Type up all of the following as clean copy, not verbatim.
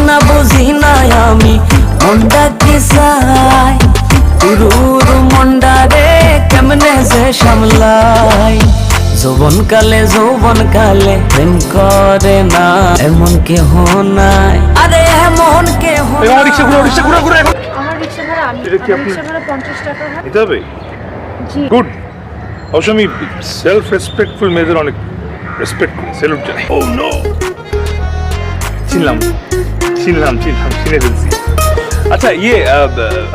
না বুঝি না আমি মনটা কি চাই পুরুর মনটা রে কেমনে যে সামলাই যৌবন কালে প্রেম করে না এমন কেহ নাই আরে এমন কেহ আমার রিকশা ঘুরে আমার রিকশা ভাড়া রিকশা ভাড়া 50 টাকা দিতে হবে। জি গুড। অবশ্য আমি সেলফ রেসপেক্টফুল মেয়েদের অনেক রেসপেক্ট করি, স্যালুট জানাই। ও নো, চিনলাম চিনে ফেলছি। আচ্ছা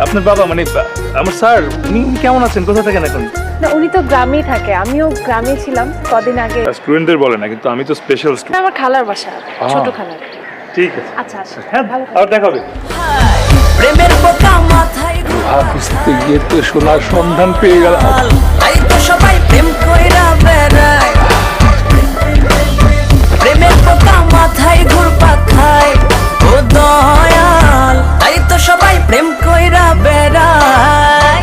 আপনার বাবা মানে আমার স্যার উনি কেমন আছেন, কোথা থাকেন এখন? না উনি তো গ্রামেই থাকে, আমিও গ্রামে ছিলাম কদিন আগে। স্টুডেন্টদের বলে না, কিন্তু আমি তো স্পেশাল স্টুডেন্ট। আমার খালার বাসা, ছোট খালার। ঠিক আছে, আচ্ছা আচ্ছা হ্যাঁ ভালো আবার দেখা হবে। প্রেমের পোকা মাথায় হাফিজতে গিয়ে তো সোনার সন্ধান পেয়ে গেলাম। তাই তো সবাই প্রেম কইরা বেড়ায় প্রেমের পোকা মাথায় ঘুরপাক খায় ও দয়াল তাই তো সবাই প্রেম কইরা বেড়ায়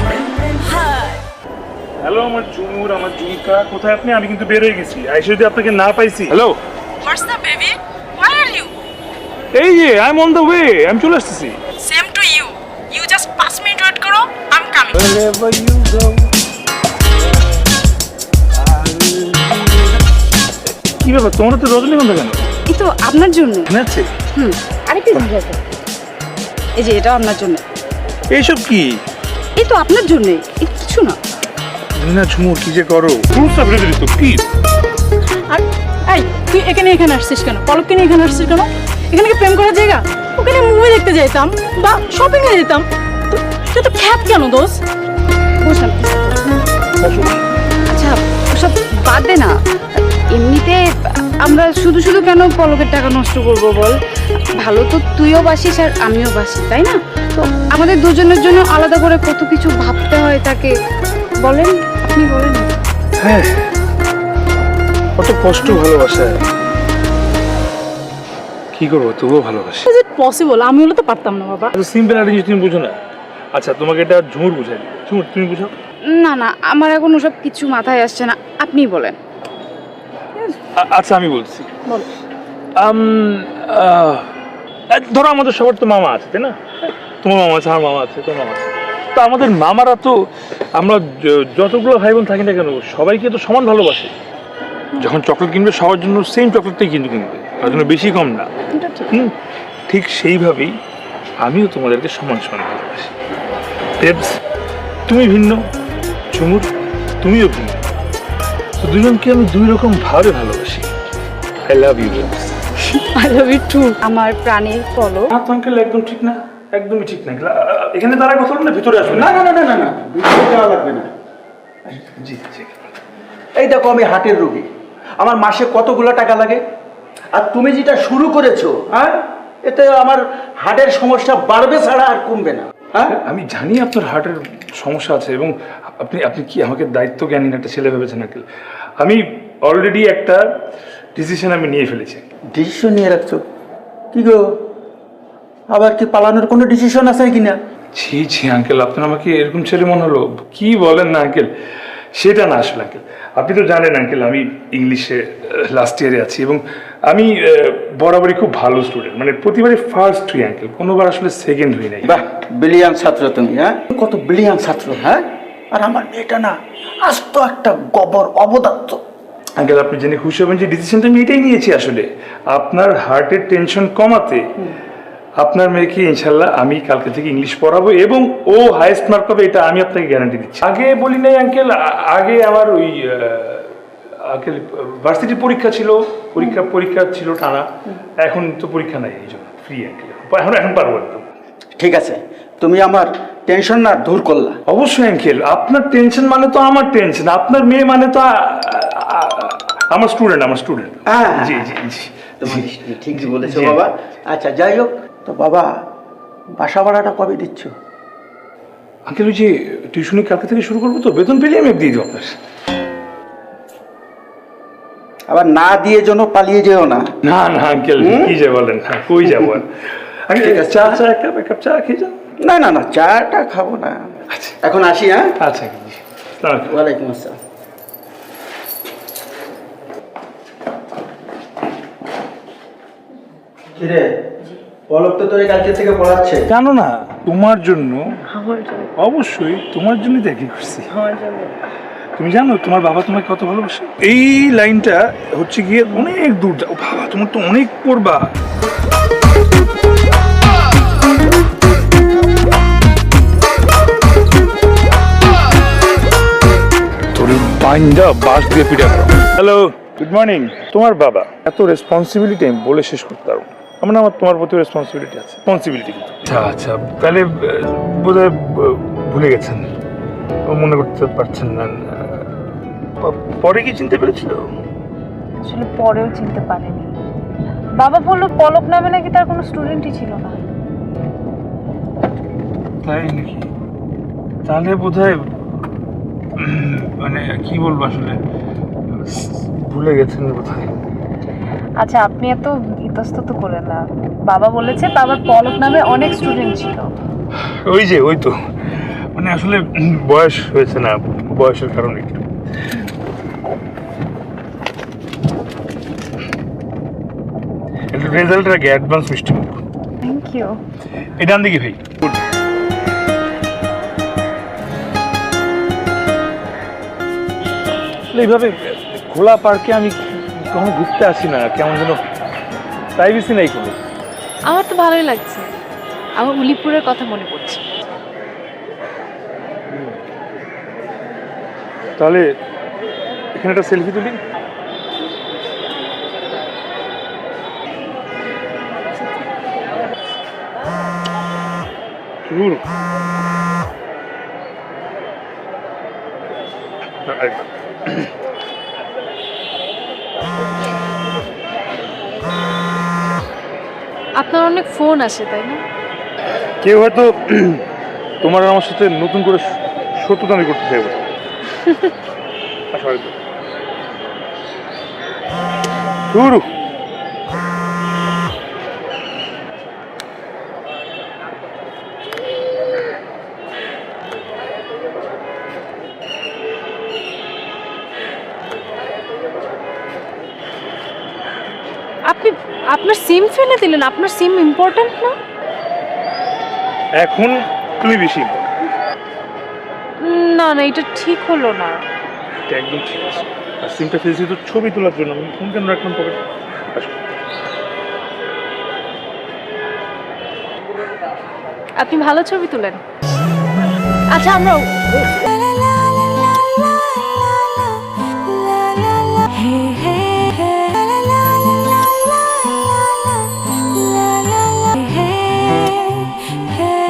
হ্যালো আমার ঝুমুর, আমার ঝুমকা, কোথায় আপনি? আমি কিন্তু বের হয়ে গেছি, আইসা যদি আপনাকে না পাইছি। Hello, What's up, baby? Where are you? এই যে I am on the way, আমি চলে আসতেছি। Same to you. You just 5 minutes wait karo. I'm coming. Wherever you go, কি ব্যাপার তোমার তো রজনীগন্ধা কেন? এই তো আপনার জন্য। মনে আছে আরেকটা জিনিস আছে, এই যে এটা আপনার জন্য। এইসব কি? এই তো আপনার জন্য, এই কিছু না। না ঝুমুর কি যে করো, ফ্রুটসটা ফেলে দিলি তো কি? আর এই তুই এখানে আসছিস কেন? পলককে নিয়ে এখানে আসছিস কেন? এখানে কি প্রেম করার জায়গা? ওখানে মুভি দেখতে যেতাম বা শপিং এ যেতাম। তুই তো খ্যাত কেন দোষ? বসলাম। আচ্ছা ওসব বাদ দে না, এমনিতে আমরা শুধু শুধু কেন পলকের টাকা নষ্ট করব বল? ভালো তো তুইও বাসিস আর আমিও বাসি, তাই না? তো আমাদের দুজনের জন্য আলাদা করে কত কিছু ভাবতে হয় তাকে, বলেন আপনি বলেন। হ্যাঁ, কত কষ্ট ভালোবাসায়, কি করবো তবুও ভালোবাসি। Is it possible? আমি হলে তো পারতাম না বাবা। সিম্পল একটা জিনিস তুমি বুঝো না। আচ্ছা তোমাকে এটা ঝুমুর বুঝাই দিই। ঝুমুর তুমি বুঝাও। না না, আমার এখন ওসব কিছু মাথায় আসছে না, আপনি বলেন। আচ্ছা আমি বলছি। বল। ধরো আমাদের সবার তো মামা আছে, তাই না? তোমার মামা আছে, আমার মামা আছে, তোমার মামা আছে। তো আমাদের মামারা তো আমরা যতগুলো ভাই বোন থাকি না কেন সবাইকে তো সমান ভালোবাসে। যখন চকলেট কিনবে সবার জন্য সেম চকলেটটাই কিন্তু কিনবে, তার জন্য বেশি কম না। ঠিক সেইভাবেই আমিও তোমাদেরকে সমান সমান ভালোবাসি। তুমি ভিন্ন, ঝুমুর তুমিও ভিন্ন, তো দুজনকে আমি দুই রকম ভাবে ভালোবাসি। I love you. I love you too. আমার প্রাণের পলক। আঙ্কেল একদম ঠিক না, একদমই ঠিক না। এখানে তারা কথা বলুন না, ভিতরে আসুন। না না না না না না, ভিতরে যাওয়া লাগবে না। জি জি। এই দেখো আমি হার্টের রোগী, আমার মাসে কতগুলো টাকা লাগে, আর তুমি যেটা শুরু করেছো, হ্যাঁ, এতে আমার হার্টের সমস্যা বাড়বে ছাড়া আর কমবে না। হ্যাঁ, আমি জানি আপনার হার্টের সমস্যা আছে এবং আপনি আপনি কি আমাকে দায়িত্ব জ্ঞানীন একটা ছেলে ভেবেছেন আঙ্কেল? আমি অলরেডি একটা ডিসিশন আমি নিয়ে ফেলেছি। ডিসিশন নিয়ে রাখছো? কি গো, আবার কি পালানোর কোনো ডিসিশন আছে কি না? ছি ছি আঙ্কেল, আপনার আমাকে এরকম ছেলে মনে হলো? কি বলেন না আঙ্কেল, সেটা না আসলে আঙ্কেল। আপনি তো জানেন আঙ্কেল আমি ইংলিশে লাস্ট ইয়ারে আছি এবং আমি বরাবরই খুব ভালো স্টুডেন্ট, মানে প্রতিবারই ফার্স্ট হই আঙ্কেল, কোনোবার আসলে সেকেন্ড হই নাই। বাহ, ব্রিলিয়ান্ট ছাত্র তুমি, হ্যাঁ, কত ব্রিলিয়ান্ট ছাত্র। হ্যাঁ, আর আমার মেয়েটা না আস্ত একটা গবর অবদার্থ। আঙ্কেল আপনি জেনে খুশি হবেন যে ডিসিশনটা আমি এটাই নিয়েছি আসলে আপনার হার্টের টেনশন কমাতে। আপনার মেয়েকে ইনশাল্লাহ আমি কালকে থেকে ইংলিশ পড়াবো এবং ও হাইয়েস্ট মার্ক পাবে, এটা আমি আপনাকে গ্যারান্টি দিচ্ছি। আগে বলি নাই আঙ্কেল, আগে আমার ওই আঙ্কেল ভার্সিটি পরীক্ষা ছিল টানা, এখন তো পরীক্ষা নাই, এই জন্য ফ্রি আঙ্কেল, এখন পারবো একদম। ঠিক আছে, তুমি আমার টেনশন না দূর করলা। অবশ্যই আঙ্কেল, আপনার টেনশন মানে তো আমার টেনশন, আপনার মেয়ে মানে তো আমার স্টুডেন্ট। হ্যাঁ জি জি জি, তুমি ঠিকই বলেছো বাবা। আচ্ছা যাই হোক, তো বাবা বাসা ভাড়াটা কবে দিচ্ছ? আঙ্কেল ওই যে টিউশনি কালকে থেকে শুরু করবো, তো বেতন পেলে আমি দিয়ে দেবো আপনার। আবার না দিয়ে যেন পালিয়ে যেও না। না না আঙ্কেল, কি যে বলেন, কই যাবো আর। ঠিক আছে, এক কাপ চা খেয়ে যান। না না না, চাটা খাবো না। আচ্ছা এখন আসি। হ্যাঁ, আচ্ছা, ওয়ালাইকুম আসসালাম। কিরে, পলক তো তোরে কালকে থেকে পড়াচ্ছে। জানো না তোমার জন্য, আমার জন্য। অবশ্যই তোমার জন্যই দেখি করছি। আমার জন্য। তুমি জানো তোমার বাবা তোমাকে কত ভালোবাসে? এই লাইনটা হচ্ছে গিয়ে অনেক দূর যাও। বাবা তোমার তো অনেক পড়বা। তোর বাইন্দা বাস দিয়ে পিঠা করো। Hello, good morning. তোমার বাবা এত রেসপন্সিবিলিটি আমি বলে শেষ করতে পারবো না। আমার তোমার প্রতি রেসপন্সিবিলিটি আছে। রেসপন্সিবিলিটি কিন্তু। আচ্ছা আচ্ছা, তাহলে বোধহয় ভুলে গেছেন, মনে করতে পারছেন না। পরে কি চিনতে পেরেছিল? আসলে পরেও চিনতে পারেনি। বাবা বললো পলক নামে নাকি তার কোনো স্টুডেন্টই ছিল না। তাই নাকি? তাহলে বোধহয় মানে কি বলবো, আসলে ভুলে গেছেন বোধহয়। আচ্ছা, আপনি এত ইতস্তত করেন না। বাবা বলেছে বাবার পলক নামে অনেক স্টুডেন্ট ছিল। ওই তো মানে আসলে বয়স হয়েছে না, বয়সের কারণে একটু। রেজাল্টের আগে অ্যাডভান্স মিষ্টি মুখ। Thank you. এটা আন দেখি ভাই। এইভাবে খোলা পার্কে আমি কখনো ঘুরতে আসি না, কেমন যেন প্রাইভেসি নাই কোনো। আমার তো ভালোই লাগছে। আমার উলিপুরের কথা মনে পড়ছে। তাহলে এখানে একটা সেলফি তুলি। আপনার অনেক ফোন আসে তাই না? কেউ হয়তো তোমার আর আমার সাথে নতুন করে শত্রুতামি করতে চাইবে। শুরু। আপনি আপনার সিম ফেলে দিলেন। আপনার সিম ইম্পর্ট্যান্ট না? এখন তুমি বেশি না না, এটা ঠিক হলো না। এটা একদম ঠিক আছে। আর সিমটা ফেলছি তো ছবি তোলার জন্য, আমি ফোন কেন রাখলাম পকেটে? আপনি ভালো ছবি তোলেন। আচ্ছা, আমরা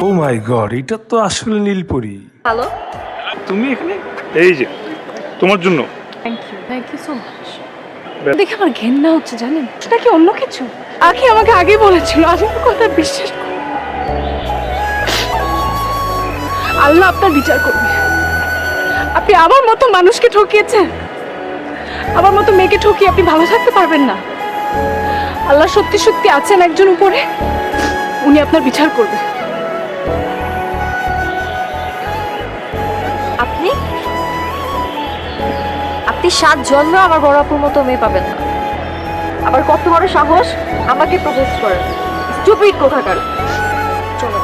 ও মাই গড, এটা তো আসলে নীলপরি। হ্যালো। তুমি এখানে? এই যে তোমার জন্য। Thank you so much. দেখে আমার ঘেন্না হচ্ছে জানেন। সেটা কি অন্য কিছু? আখি আমাকে আগে বলেছিল, আমি তো কথা বিশ্বাস করি। আল্লাহ আপনার বিচার করবে। আপনি আমার মতো মানুষকে ঠকিয়েছেন, আমার মতো মেয়েকে ঠকিয়ে আপনি ভালো থাকতে পারবেন না। আল্লাহ সত্যি সত্যি আছেন একজন উপরে, উনি আপনার বিচার করবে। আপনি 7 জন্ম আমার বড় আপুর মতো মেয়ে পাবেন না। আবার কত বড় সাহস আমাকে প্রপোজ করেন, স্টুপিড কোথাকার। চলো।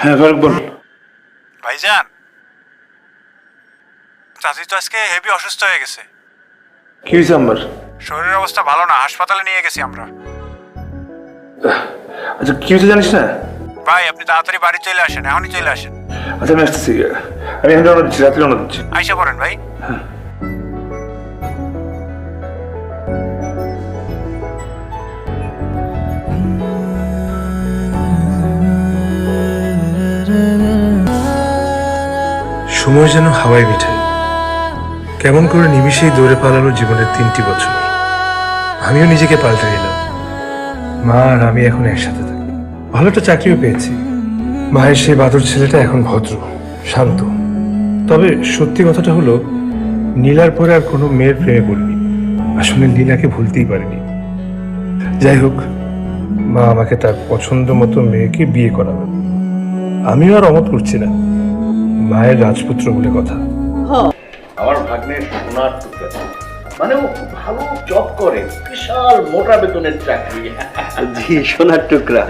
হ্যাঁ ফারুক বল। ভাইজান, চাচি তো আজকে হেভি অসুস্থ হয়ে গেছে। কি হয়েছে আমার? শরীরের অবস্থা ভালো না, হাসপাতালে নিয়ে গেছি আমরা। আচ্ছা কি হয়েছে জানিস না? ভাই আপনি তাড়াতাড়ি বাড়ি চলে আসেন, এখনই চলে আসেন। আচ্ছা আমি আসতেছি, আমি এখন রওনা দিচ্ছি, রাত্রে রওনা দিচ্ছি। আইসা পড়েন ভাই। সময় যেন হাওয়ায় মিঠাই, কেমন করে নিমিষেই দৌড়ে পালালো জীবনের 3টি বছর। আমিও নিজেকে পাল্টে নিলাম। মা আর আমি এখন একসাথে থাকি, ভালো একটা চাকরিও পেয়েছি। মায়ের সেই বাদর ছেলেটা এখন ভদ্র, শান্ত। তবে সত্যি কথাটা হলো, নীলার পরে আর কোনো মেয়ের প্রেমে পড়িনি। আসলে লীলাকে ভুলতেই পারিনি। যাই হোক, মা আমাকে তার পছন্দ মতো মেয়েকে বিয়ে করাবে। আমিও আর অমত করছি না, মায়ের রাজপুত্র বলে কথা। আমার ভাগ্নের সোনার টুকরা, মানে ও খুব ভালো জব করে, বিশাল মোটা বেতনের চাকরি। জি, সোনার টুকরা,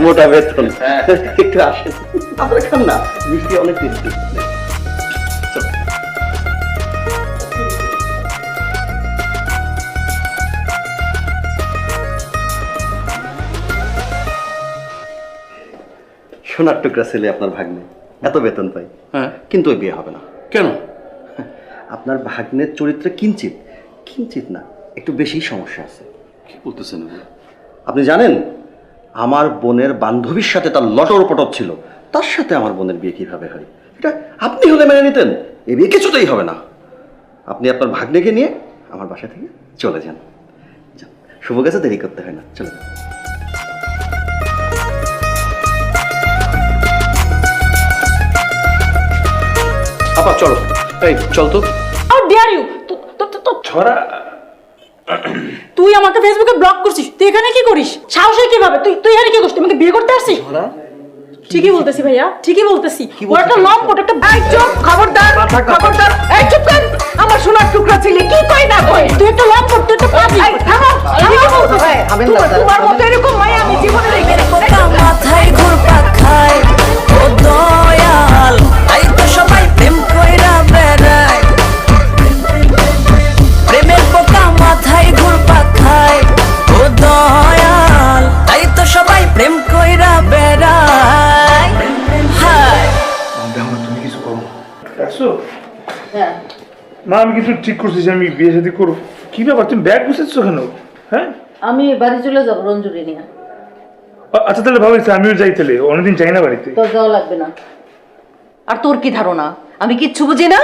মোটা বেতন। একটু আসেন, আপনারা খান না, মিষ্টি অনেক টেস্টি। সোনার টুকরা ছেলে আপনার ভাগ্নে, এত বেতন পাই, কিন্তু ওই বিয়ে হবে না। কেন? আপনার ভাগ্নের চরিত্রে কিঞ্চিত কিঞ্চিত না, একটু বেশি সমস্যা আছে। কি বলতেছেন? আপনি জানেন আমার বোনের বান্ধবীর সাথে তার লটর পটর ছিল, তার সাথে আমার বোনের বিয়ে কিভাবে হয় এটা আপনি হলে মেনে নিতেন? এই বিয়ে কিছুতেই হবে না। আপনি আপনার ভাগ্নেকে নিয়ে আমার বাসা থেকে চলে যান। শুভ কাছে দেরি করতে হয় না, চলে যান। আপা চলো, এই চল তো। How dare you! ছড়া তুই আমাকে ফেসবুকে ব্লক করছিস, তুই এখানে কি করিস? সাহস হয় কিভাবে? তুই এখানে কি করছিস? তুই আমাকে বিয়ে করতে আসছিস? ঠিকই বলতেছি ভাইয়া, ঠিকই বলতেছি। ও একটা লম্পট, একটা খবরদার খবরদার, এই চুপ কর। আমার সোনার টুকরা ছেলে কি কই না কই? তুই একটা লম্পট, তুই একটা পাজি। তোমার মতো এরকম মায়া আমি জীবনে দেখিনি। মাথায় ঘুরপাক খায় ও দয়াল, তাই তো সবাই প্রেম কইরা বেড়ায়। প্রেমের পোকা মাথায় ঘুরপাক খায় ও দয়াল, তাই তো সবাই প্রেম কইরা বেড়ায়। হায় তুমি কিছু করো আসো। মা আমি কিছু ঠিক করছি যে আমি বিয়ে শাদী করবো। কি ব্যাপার, তুমি ব্যাগ গুছাচ্ছ কেন? হ্যাঁ, আমি বাড়ি চলে যাবো রঞ্জুরি নিয়ে। আচ্ছা তাহলে ভাবছি আমিও যাই, তাহলে অনেকদিন যাই না বাড়িতে। তোর যাওয়া লাগবে না। আর তোর কি ধারণা আমি কিচ্ছু বুঝি না?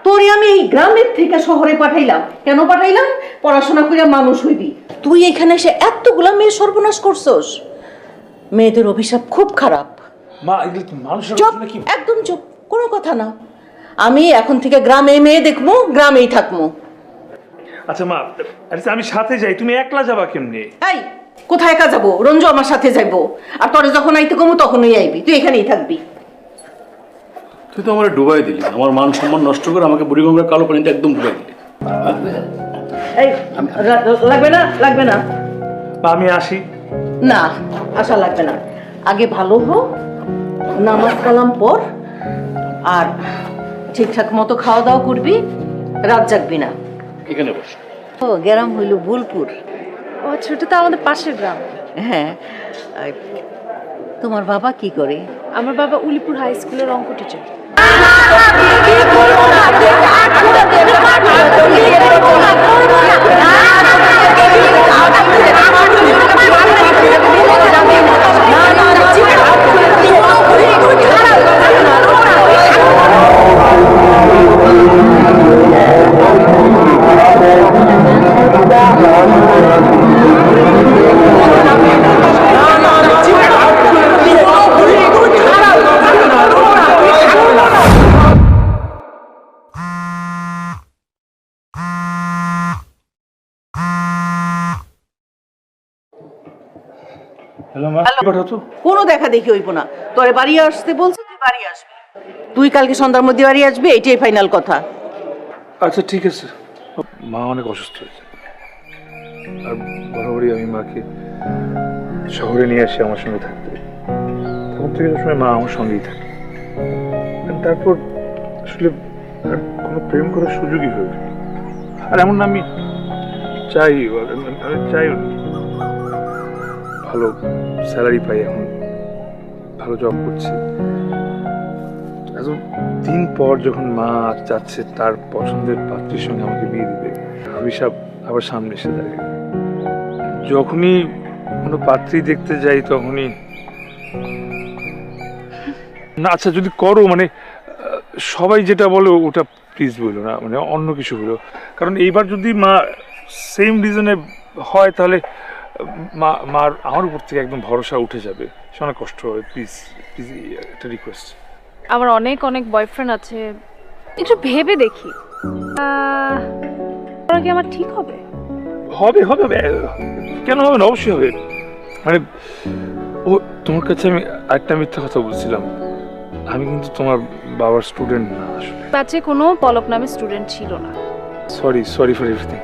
তোরে আমি এই গ্রামের থেকে শহরে পাঠাইলাম, কেন পাঠাইলাম? পড়াশোনা করে মানুষ হইবি। তুই এখানে এসে এতগুলা মেয়ে সর্বনাশ করছস। মেয়েদের অভিশাপ খুব খারাপ। মা এগুলো তো মানুষের চুপ, নাকি? একদম চুপ, কোনো কথা না। আমি এখন থেকে গ্রামে মেয়ে দেখবো, গ্রামেই থাকবো। আচ্ছা মা, আচ্ছা আমি সাথে যাই, তুমি একলা যাবা কেমনে? এই কোথায় একা যাবো? রঞ্জু আমার সাথে যাইবো। আর তোরে যখন আইতে কমু তখনই আইবি, তুই এখানেই থাকবি। তুই তো আমার ডুবাই দিলি, আমার মান সম্মান নষ্ট করে আমাকে বুড়িগঙ্গার কালো পানিতে একদম ডুবাই দিলি। এই লাগবে না, লাগবে না। মা আমি আসি। না, আশা লাগবে না। আগে ভালো হো, নামাজ কালাম পড়, আর ঠিকঠাক মতো খাওয়া দাওয়া করবি, রাত জাগবি না। এখানে বস। ও গ্রাম হইল বুলপুর। ও ছোট তো আমাদের পাশের গ্রাম। হ্যাঁ, তোমার বাবা কি করে? আমার বাবা উলিপুর হাই স্কুলের অঙ্ক টিচার। হ্যালো মা, কি কথা তো? কোনো দেখা দেখি হইব না। তোরে বাড়ি আসতে বলছি, তুই বাড়ি আসবি। তুই কালকে সন্ধ্যার মধ্যে বাড়ি আসবি, এটাই ফাইনাল কথা। আচ্ছা ঠিক আছে। মা অনেক অসুস্থ হয়েছে, আর বরাবরই আমি মাকে শহরে নিয়ে আসি আমার সঙ্গে থাকতে। তখন থেকে সময় মা আমার সঙ্গেই থাকে। তারপর আসলে আর কোনো প্রেম করার সুযোগই হয়ে ওঠে। আর এমন না আমি চাই, আমি চাই ভালো স্যালারি পাই, এখন ভালো জব করছি। এত দিন পর যখন মা চাচ্ছে তার পছন্দের পাত্রীর সঙ্গে আমাকে বিয়ে দিবে, অভিশাপ আবার সামনে এসে দাঁড়ায়। যখনই কোনো পাত্রী দেখতে যাই তখনই না। আচ্ছা যদি করো, মানে সবাই যেটা বলো ওটা প্লিজ বলো না, মানে অন্য কিছু বলো। কারণ এইবার যদি মা সেম রিজনে হয় তাহলে মার আমার উপর থেকে একদম ভরসা উঠে যাবে, সে অনেক কষ্ট হবে। প্লিজ প্লিজ একটা রিকোয়েস্ট। আমার অনেক অনেক বয়ফ্রেন্ড আছে, একটু ভেবে দেখি। ওরা কি আমার ঠিক হবে? হবে হবে হবে। কেন হবে না, অবশ্যই হবে। মানে ও তোমার কাছে আমি একটা মিথ্যা কথা বলছিলাম, আমি কিন্তু তোমার বাবার স্টুডেন্ট না আসলে। কাছে কোনো পলক নামে স্টুডেন্ট ছিল না। Sorry sorry for everything.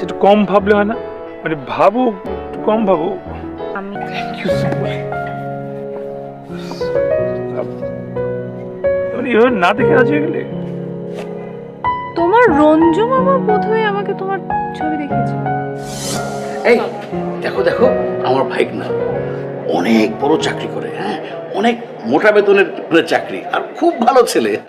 একটু কম ভাবলে হয় না? মানে ভাবো, একটু কম ভাবো। আমি থ্যাংক ইউ সো মাচ। মানে এভাবে না দেখে রাজি হয়ে গেলে? তোমার রঞ্জু মামা বোধহয় আমাকে তোমার ছবি দেখিয়েছে। এই দেখো দেখো, আমার ভাই না অনেক বড় চাকরি করে, হ্যাঁ, অনেক মোটা বেতনের চাকরি, আর খুব ভালো ছেলে।